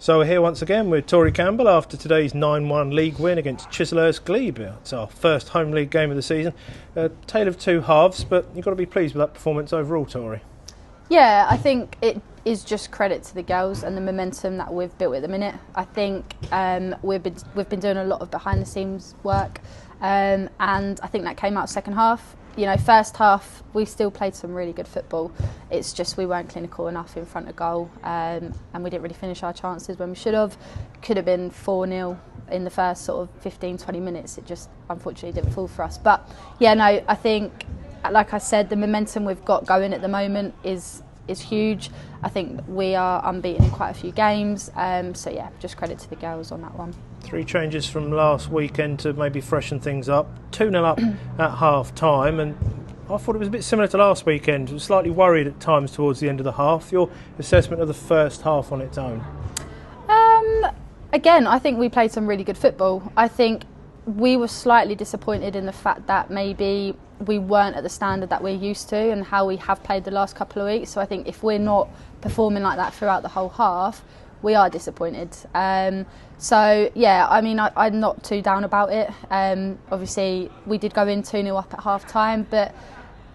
So we're here once again with Tori Campbell after today's 9-1 league win against Chislehurst Glebe. It's our first home league game of the season. A tale of two halves, but you've got to be pleased with that performance overall, Tori. Yeah, I think it is just credit to the girls and the momentum that we've built at the minute. I think we've been doing a lot of behind the scenes work, and I think that came out second half. You know, first half we still played some really good football. It's just we weren't clinical enough in front of goal, and we didn't really finish our chances when we should have. Could have been 4-0 in the first sort of 15-20 minutes. It just unfortunately didn't fall for us. But yeah, no, I think, like I said, the momentum we've got going at the moment is huge. I think we are unbeaten in quite a few games. So yeah, just credit to the girls on that one. 3 changes from last weekend to maybe freshen things up. 2-0 up at half time, and I thought it was a bit similar to last weekend. I was slightly worried at times towards the end of the half. Your assessment of the first half on its own? Again, I think we played some really good football. I think we were slightly disappointed in the fact that maybe we weren't at the standard that we're used to and how we have played the last couple of weeks. So I think if we're not performing like that throughout the whole half, we are disappointed. So yeah, I mean, I'm not too down about it. Obviously, we did go in 2-0 up at half time, but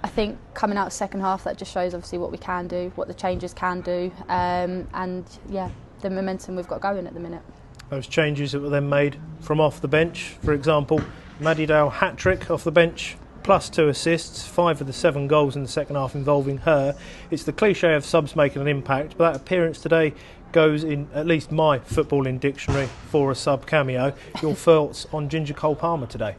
I think coming out second half, that just shows obviously what we can do, what the changes can do, and yeah, the momentum we've got going at the minute. Those changes that were then made from off the bench, for example, Maddie Dale hat-trick off the bench, plus 2 assists, 5 of the 7 goals in the second half involving her. It's the cliche of subs making an impact, but that appearance today goes in at least my footballing dictionary for a sub cameo. Your thoughts on Ginger Cole-Palmer today?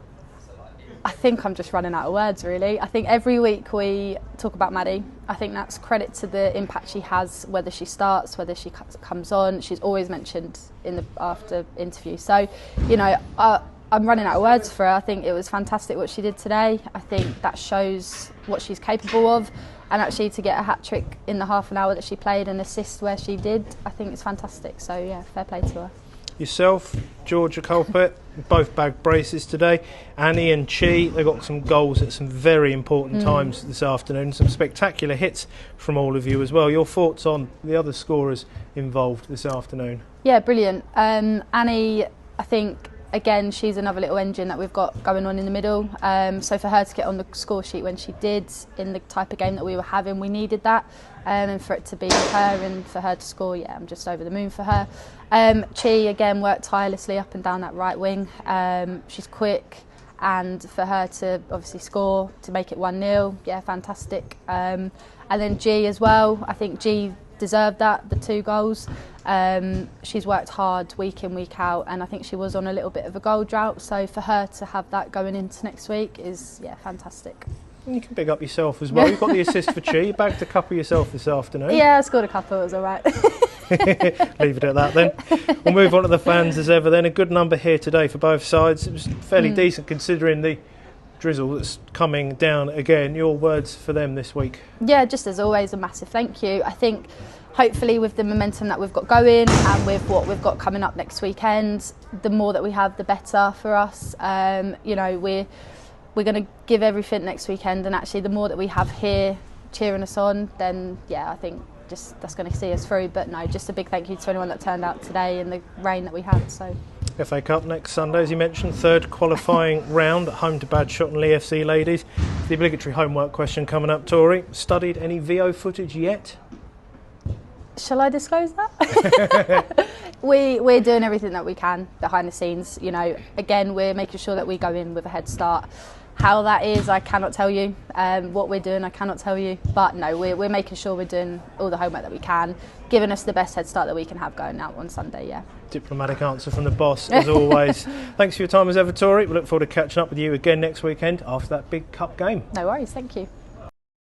I think I'm just running out of words, really. I think every week we talk about Maddie. I think that's credit to the impact she has, whether she starts, whether she comes on. She's always mentioned in the after interview. So, you know, I'm running out of words for her. I think it was fantastic what she did today. I think that shows what she's capable of. And actually to get a hat-trick in the half an hour that she played and assist where she did, I think it's fantastic. So, yeah, fair play to her. Yourself, Georgia Culpet, both bagged braces today. Annie and Chi, they got some goals at some very important times this afternoon. Some spectacular hits from all of you as well. Your thoughts on the other scorers involved this afternoon? Yeah, brilliant. Annie, I think, again, she's another little engine that we've got going on in the middle. So for her to get on the score sheet when she did, in the type of game that we were having, we needed that. And for it to be her and for her to score, yeah, I'm just over the moon for her. Chi, again, worked tirelessly up and down that right wing. She's quick, and for her to obviously score, to make it 1-0, yeah, fantastic. And then G as well. I think G deserved that, the 2 goals. She's worked hard week in, week out, and I think she was on a little bit of a goal drought, so for her to have that going into next week is, yeah, fantastic. You can big up yourself as well. You've got the assist for Chi. You bagged a couple yourself this afternoon. Yeah, I scored a couple, it was all right. Leave it at that then. We'll move on to the fans as ever then. A good number here today for both sides. It was fairly decent considering the drizzle that's coming down again. Your words for them this week? Yeah, just as always, a massive thank you. I think hopefully with the momentum that we've got going and with what we've got coming up next weekend, the more that we have, the better for us. You know, we're going to give everything next weekend, and actually the more that we have here cheering us on, then yeah, I think just that's going to see us through. But no, just a big thank you to anyone that turned out today in the rain that we had. So FA Cup next Sunday, as you mentioned, 3rd qualifying round at home to Badshot and Lee FC ladies. The obligatory homework question coming up, Tori. Studied any VO footage yet? Shall I disclose that? We're doing everything that we can behind the scenes. You know, again, we're making sure that we go in with a head start. How that is, I cannot tell you. What we're doing, I cannot tell you. But no, we're making sure we're doing all the homework that we can, giving us the best head start that we can have going out on Sunday, yeah. Diplomatic answer from the boss, as always. Thanks for your time as ever, Tori. We look forward to catching up with you again next weekend after that big cup game. No worries, thank you.